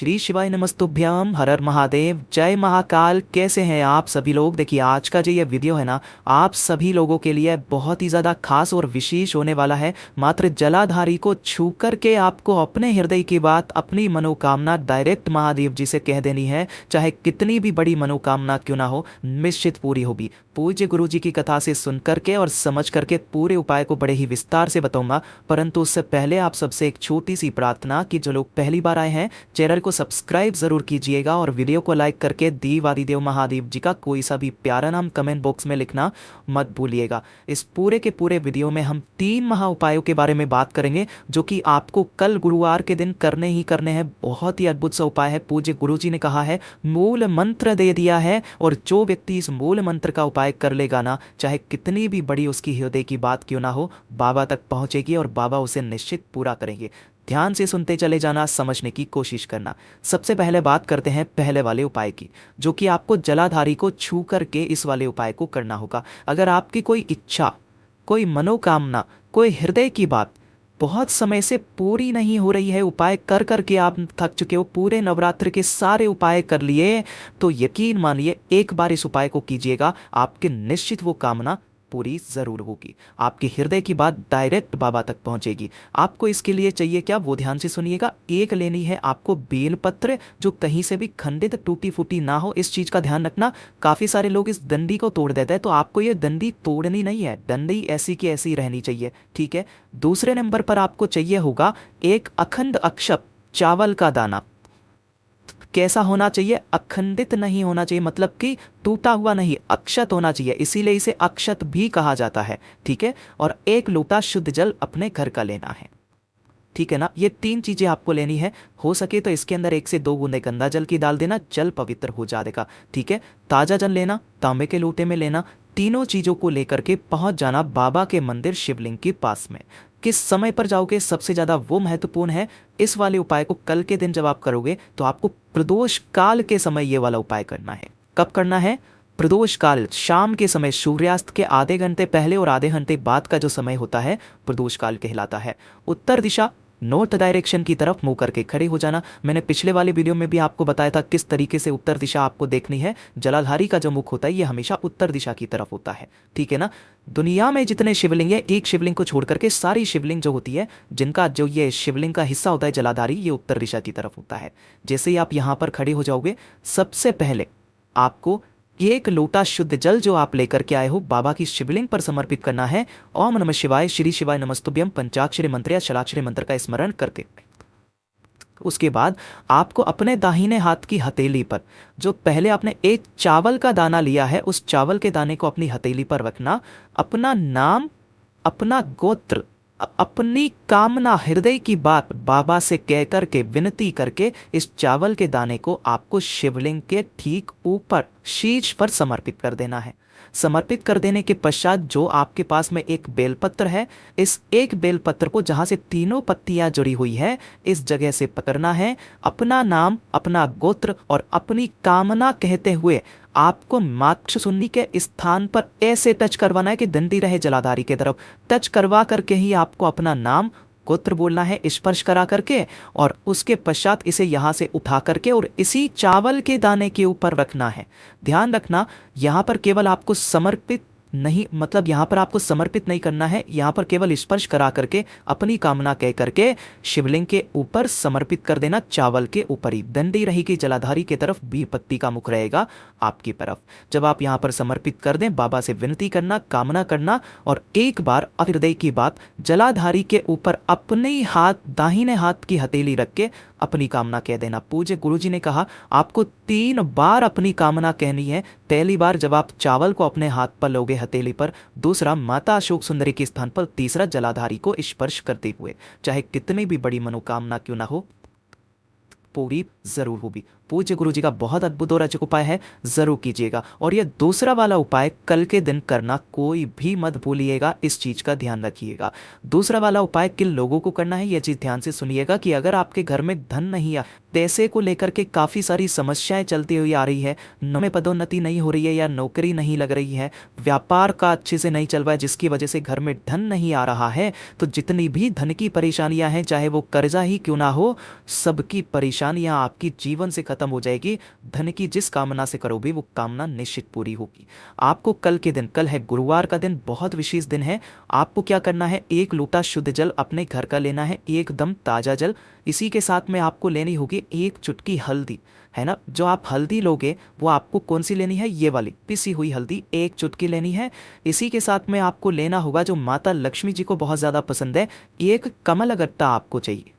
श्री शिवाय नमस्तुभ्यम, हर हर महादेव, जय महाकाल। कैसे हैं आप सभी लोग। देखिए आज का जो ये वीडियो है ना, आप सभी लोगों के लिए बहुत ही ज़्यादा खास और विशेष होने वाला है। मात्र जलाधारी को छू कर के आपको अपने हृदय की बात, अपनी मनोकामना डायरेक्ट महादेव जी से कह देनी है। चाहे कितनी भी बड़ी मनोकामना क्यों ना हो, निश्चित पूरी होगी। पूज्य गुरु जी की कथा से सुन करके और समझ करके पूरे उपाय को बड़े ही विस्तार से बताऊंगा। परंतु उससे पहले आप सबसे एक छोटी सी प्रार्थना कि जो लोग पहली बार आए हैं चैनल को सब्सक्राइब जरूर कीजिएगा और वीडियो को लाइक करके देवादिदेव महादेव जी का कोई सा भी प्यारा नाम कमेंट बॉक्स में लिखना मत भूलिएगा। इस पूरे के पूरे वीडियो में हम 3 महा उपायों के बारे में बात करेंगे जो कि आपको कल गुरुवार के दिन करने ही करने हैं। बहुत ही अद्भुत सा उपाय है। पूज्य गुरु जी ने कहा है, मूल मंत्र दे दिया है और जो व्यक्ति इस मूल मंत्र का उपाय कर लेगा ना, चाहे कितनी भी बड़ी उसकी हृदय की बात क्यों ना हो, बाबा तक पहुंचेगी और बाबा उसे निश्चित पूरा करेंगे। ध्यान से सुनते चले जाना, समझने की कोशिश करना। सबसे पहले बात करते हैं पहले वाले उपाय की, जो कि आपको जलाधारी को छू करके इस वाले उपाय को करना होगा। अगर आपकी कोई इच्छा, कोई मनोकामना, कोई हृदय की बात बहुत समय से पूरी नहीं हो रही है, उपाय कर करके आप थक चुके हो, पूरे नवरात्र के सारे उपाय कर लिए, तो यकीन मानिए एक बार इस उपाय को कीजिएगा, आपके निश्चित वो कामना पूरी जरूर होगी। आपके हृदय की बात डायरेक्ट बाबा तक पहुंचेगी। आपको इसके लिए चाहिए क्या, वो ध्यान से सुनिएगा। एक लेनी है आपको बेलपत्र, जो कहीं से भी खंडित टूटी फूटी ना हो। इस चीज का ध्यान रखना। काफी सारे लोग इस डंडी को तोड़ देते हैं, तो आपको ये डंडी तोड़नी नहीं है, डंडी ऐसी की ऐसी रहनी चाहिए, ठीक है। दूसरे नंबर पर आपको चाहिए होगा एक अखंड अक्षत चावल का दाना। कैसा होना चाहिए, अखंडित नहीं होना चाहिए, मतलब कि टूटा हुआ नहीं, अक्षत होना चाहिए, इसीलिए इसे अक्षत भी कहा जाता है, ठीक है। और एक लोटा शुद्ध जल अपने घर का लेना है, ठीक है ना। ये 3 चीजें आपको लेनी है। हो सके तो इसके अंदर 1 से 2 बूंदे गंदा जल की डाल देना, जल पवित्र हो जाएगा, ठीक है। ताजा जल लेना, तांबे के लोटे में लेना। तीनों चीजों को लेकर के पहुंच जाना बाबा के मंदिर शिवलिंग के पास में। किस समय पर जाओगे, सबसे ज्यादा वो महत्वपूर्ण है। इस वाले उपाय को कल के दिन जब आप करोगे तो आपको प्रदोष काल के समय ये वाला उपाय करना है। कब करना है, प्रदोष काल, शाम के समय, सूर्यास्त के आधे घंटे पहले और आधे घंटे बाद का जो समय होता है प्रदोष काल कहलाता है। उत्तर दिशा, नॉर्थ डायरेक्शन की तरफ मुंह करके खड़े हो जाना। मैंने पिछले वाले वीडियो में भी आपको बताया था किस तरीके से उत्तर दिशा आपको देखनी है। जलाधारी का जो मुख होता है ये हमेशा उत्तर दिशा की तरफ होता है, ठीक है ना। दुनिया में जितने शिवलिंग है, एक शिवलिंग को छोड़ करके सारी शिवलिंग जो होती है, जिनका जो ये शिवलिंग का हिस्सा होता है जलाधारी, ये उत्तर दिशा की तरफ होता है। जैसे ही आप यहाँ पर खड़े हो जाओगे, सबसे पहले आपको एक लोटा शुद्ध जल जो आप लेकर के आए हो बाबा की शिवलिंग पर समर्पित करना है। ओम नमः शिवाय, श्री शिवाय नमस्तुभ्यम पंचाक्षरी मंत्र या षडाक्षरी मंत्र का स्मरण करके उसके बाद आपको अपने दाहिने हाथ की हथेली पर, जो पहले आपने एक चावल का दाना लिया है, उस चावल के दाने को अपनी हथेली पर रखना। अपना नाम, अपना गोत्र, अपनी कामना, हृदय की बात बाबा से कह करके, विनती करके इस चावल के दाने को आपको शिवलिंग के ठीक ऊपर शीर्ष पर समर्पित कर देना है। समर्पित कर देने के पश्चात जो आपके पास में एक बेलपत्र है, इस एक बेलपत्र को जहां से तीनों पत्तियां जुड़ी हुई है, इस जगह से पकड़ना है। अपना नाम, अपना गोत्र और अपनी कामना कहते हुए आपको मातृशुंडी के स्थान पर ऐसे टच करवाना है कि डंडी रहे जलाधारी की तरफ। टच करवा करके ही आपको अपना नाम, गोत्र बोलना है, स्पर्श करा करके, और उसके पश्चात इसे यहां से उठा करके और इसी चावल के दाने के ऊपर रखना है। ध्यान रखना, यहां पर केवल आपको समर्पित नहीं, मतलब यहां पर आपको समर्पित नहीं करना है, यहां पर केवल स्पर्श करा करके अपनी कामना कह करके शिवलिंग के ऊपर समर्पित कर देना, चावल के ऊपर ही। डंडी रहेगी जलाधारी की तरफ, बी पत्ती का मुख रहेगा आपकी तरफ। जब आप यहां पर समर्पित कर दें, बाबा से विनती करना, कामना करना, और एक बार हृदय की बात जलाधारी के ऊपर अपने हाथ, दाहिने हाथ की हथेली रख के अपनी कामना कह देना। पूज्य गुरुजी ने कहा आपको 3 बार अपनी कामना कहनी है। पहली बार जब आप चावल को अपने हाथ पर लोगे हथेली पर, दूसरा माता अशोक सुंदरी के स्थान पर, तीसरा जलाधारी को स्पर्श करते हुए। चाहे कितनी भी बड़ी मनोकामना क्यों ना हो, पूरी जरूर होगी। पूज्य गुरु जी का बहुत अद्भुत और अचूक उपाय है, जरूर कीजिएगा। और यह दूसरा वाला उपाय कल के दिन करना कोई भी मत भूलिएगा, इस चीज का ध्यान रखिएगा। दूसरा वाला उपाय किन लोगों को करना है, यह चीज ध्यान से सुनिएगा कि अगर आपके घर में धन नहीं है, पैसे को लेकर के काफ़ी सारी समस्याएं चलती हुई आ रही है, में पदोन्नति नहीं हो रही है या नौकरी नहीं लग रही है, व्यापार का अच्छे से नहीं चल रहा है जिसकी वजह से घर में धन नहीं आ रहा है, तो जितनी भी धन की परेशानियां हैं, चाहे वो कर्जा ही क्यों ना हो, सबकी परेशानियां आपकी जीवन से खत्म हो जाएगी। धन की जिस कामना से करोगे वो कामना निश्चित पूरी होगी। आपको कल के दिन, कल है गुरुवार का दिन, बहुत विशेष दिन है। आपको क्या करना है, एक लोटा शुद्ध जल अपने घर का लेना है, एकदम ताज़ा जल। इसी के साथ में आपको लेनी होगी एक चुटकी हल्दी, है ना। जो आप हल्दी लोगे वो आपको कौन सी लेनी है, ये वाली पिसी हुई हल्दी एक चुटकी लेनी है। इसी के साथ में आपको लेना होगा, जो माता लक्ष्मी जी को बहुत ज़्यादा पसंद है, एक कमल गट्टा आपको चाहिए,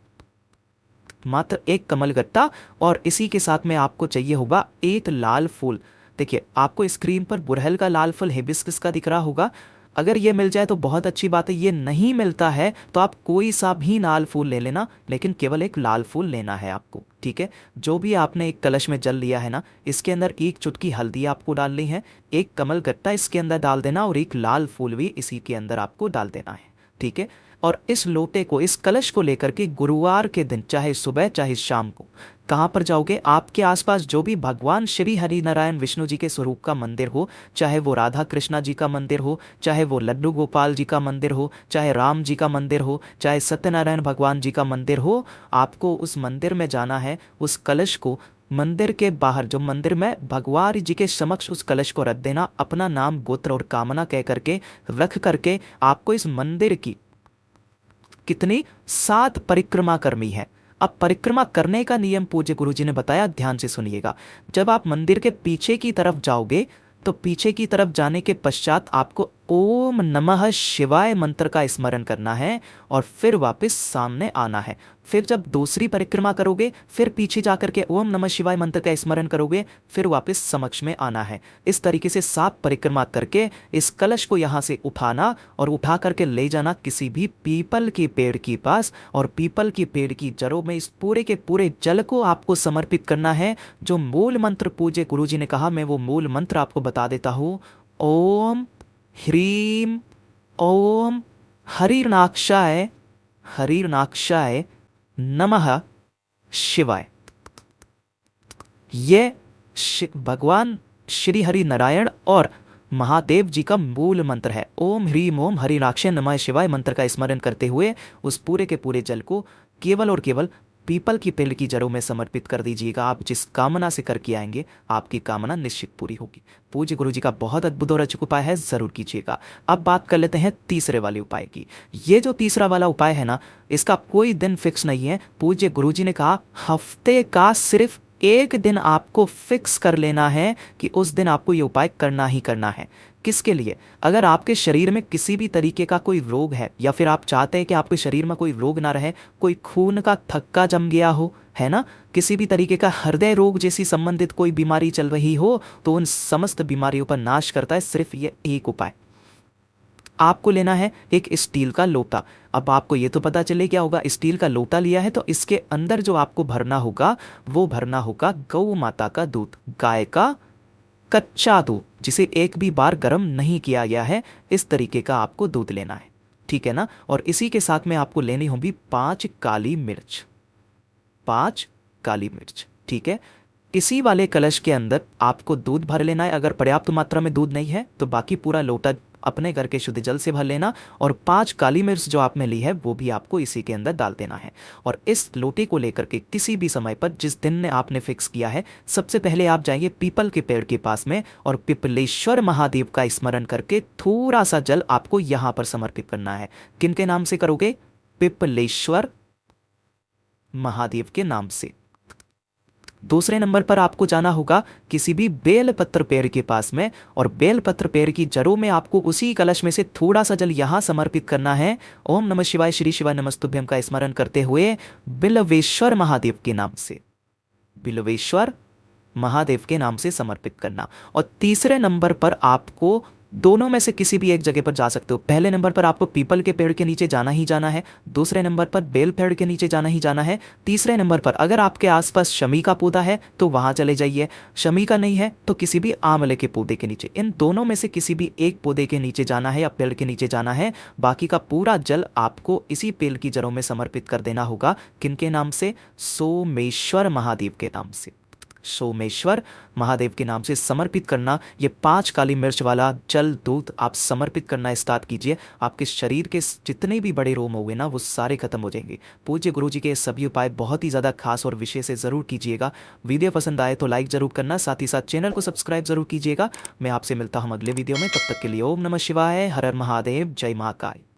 मात्र एक कमल गट्टा। और इसी के साथ में आपको चाहिए होगा एक लाल फूल। देखिए आपको स्क्रीन पर गुड़हल का लाल फूल हिबिस्कस का दिख रहा होगा, अगर ये मिल जाए तो बहुत अच्छी बात है। ये नहीं मिलता है तो आप कोई सा भी लाल फूल ले लेना, लेकिन केवल एक लाल फूल लेना है आपको, ठीक है। जो भी आपने एक कलश में जल लिया है ना, इसके अंदर एक चुटकी हल्दी आपको डालनी है, एक कमल गट्टा इसके अंदर डाल देना और एक लाल फूल भी इसी के अंदर आपको डाल देना है, ठीक है। और इस लोटे को, इस कलश को लेकर के गुरुवार के दिन, चाहे सुबह चाहे शाम को, कहाँ पर जाओगे, आपके आसपास जो भी भगवान श्री हरि नारायण विष्णु जी के स्वरूप का मंदिर हो, चाहे वो राधा कृष्णा जी का मंदिर हो, चाहे वो लड्डू गोपाल जी का मंदिर हो, चाहे राम जी का मंदिर हो, चाहे सत्यनारायण भगवान जी का मंदिर हो, आपको उस मंदिर में जाना है। उस कलश को मंदिर के बाहर, जो मंदिर में भगवान जी के समक्ष उस कलश को रख देना, अपना नाम गोत्र और कामना कह करके रख करके आपको इस मंदिर की कितनी 7 परिक्रमा करनी है। अब परिक्रमा करने का नियम पूज्य गुरुजी ने बताया, ध्यान से सुनिएगा। जब आप मंदिर के पीछे की तरफ जाओगे तो पीछे की तरफ जाने के पश्चात आपको ओम नमः शिवाय मंत्र का स्मरण करना है और फिर वापस सामने आना है। फिर जब दूसरी परिक्रमा करोगे, फिर पीछे जाकर के ओम नमः शिवाय मंत्र का स्मरण करोगे, फिर वापस समक्ष में आना है। इस तरीके से 7 परिक्रमा करके इस कलश को यहाँ से उठाना और उठा करके ले जाना किसी भी पीपल के पेड़ के पास, और पीपल के पेड़ की जड़ों में इस पूरे के पूरे जल को आपको समर्पित करना है। जो मूल मंत्र पूज्य गुरुजी ने कहा, मैं वो मूल मंत्र आपको बता देता हूँ। ओम ह्रीम ओम हरिर्नाक्षाय हरिर्नाक्षाय नमः शिवाय। ये भगवान श्री हरि नारायण और महादेव जी का मूल मंत्र है। ओम ह्रीम ओम हरिर्नाक्षाय नमः शिवाय मंत्र का स्मरण करते हुए उस पूरे के पूरे जल को केवल और केवल पीपल की पेड़ की जड़ों में समर्पित कर दीजिएगा। आप जिस कामना से करके आएंगे आपकी कामना निश्चित पूरी होगी। पूज्य गुरु जी का बहुत अद्भुत और अचूक उपाय है, जरूर कीजिएगा। अब बात कर लेते हैं तीसरे वाले उपाय की। ये जो तीसरा वाला उपाय है ना, इसका कोई दिन फिक्स नहीं है। पूज्य गुरु जी ने कहा हफ्ते का सिर्फ एक दिन आपको फिक्स कर लेना है कि उस दिन आपको ये उपाय करना ही करना है। किसके लिए? अगर आपके शरीर में किसी भी तरीके का कोई रोग है, या फिर आप चाहते हैं कि आपके शरीर में कोई रोग ना रहे, कोई खून का थक्का जम गया हो, है ना, किसी भी तरीके का हृदय रोग जैसी संबंधित कोई बीमारी चल रही हो, तो उन समस्त बीमारियों पर नाश करता है सिर्फ ये एक उपाय। आपको लेना है एक स्टील का लोटा। अब आपको ये तो पता चले क्या होगा, स्टील का लोटा लिया है तो इसके अंदर जो आपको भरना होगा वो भरना होगा गौ माता का दूध, गाय का कच्चा दूध, जिसे एक भी बार गर्म नहीं किया गया है। इस तरीके का आपको दूध लेना है, ठीक है ना। और इसी के साथ में आपको लेनी होगी 5 काली मिर्च, 5 काली मिर्च, ठीक है। इसी वाले कलश के अंदर आपको दूध भर लेना है। अगर पर्याप्त मात्रा में दूध नहीं है तो बाकी पूरा लोटा अपने घर के शुद्ध जल से भर लेना, और 5 काली मिर्च जो आपने ली है वो भी आपको इसी के अंदर डाल देना है। और इस लोटे को लेकर के किसी भी समय पर, जिस दिन ने आपने फिक्स किया है, सबसे पहले आप जाएंगे पीपल के पेड़ के पास में और पिपलेश्वर महादेव का स्मरण करके थोड़ा सा जल आपको यहां पर समर्पित करना है। किनके नाम से करोगे? पिपलेश्वर महादेव के नाम से। दूसरे नंबर पर आपको जाना होगा किसी भी बेलपत्र पेड़ के पास में, और बेलपत्र पेड़ की जड़ों में आपको उसी कलश में से थोड़ा सा जल यहां समर्पित करना है। ओम नमः शिवाय श्री शिवाय नमस्तुभ्यम का स्मरण करते हुए बिल्वेश्वर महादेव के नाम से, बिल्वेश्वर महादेव के नाम से समर्पित करना। और तीसरे नंबर पर आपको दोनों में से किसी भी एक जगह पर जा सकते हो। पहले नंबर पर आपको पीपल के पेड़ के नीचे जाना ही जाना है, दूसरे नंबर पर बेल पेड़ के नीचे जाना ही जाना है, तीसरे नंबर पर अगर आपके आसपास शमी का पौधा है तो वहां चले जाइए, शमी का नहीं है तो किसी भी आंवले के पौधे के नीचे। इन दोनों में से किसी भी एक पौधे के नीचे जाना है या पेड़ के नीचे जाना है। बाकी का पूरा जल आपको इसी पेड़ की जड़ों में समर्पित कर देना होगा। किनके नाम से? सोमेश्वर महादेव के नाम से। सोमेश्वर महादेव के नाम से समर्पित करना। ये 5 काली मिर्च वाला जल दूध आप समर्पित करना स्टार्ट कीजिए। आपके शरीर के जितने भी बड़े रोग हुए ना वो सारे खत्म हो जाएंगे। पूज्य गुरु जी के सभी उपाय बहुत ही ज़्यादा खास और विशेष से ज़रूर कीजिएगा। वीडियो पसंद आए तो लाइक ज़रूर करना, साथ ही साथ चैनल को सब्सक्राइब ज़रूर कीजिएगा। मैं आपसे मिलता हूँ अगले वीडियो में, तब तक के लिए ओम नमः शिवाय, हर हर महादेव, जय महाकाल।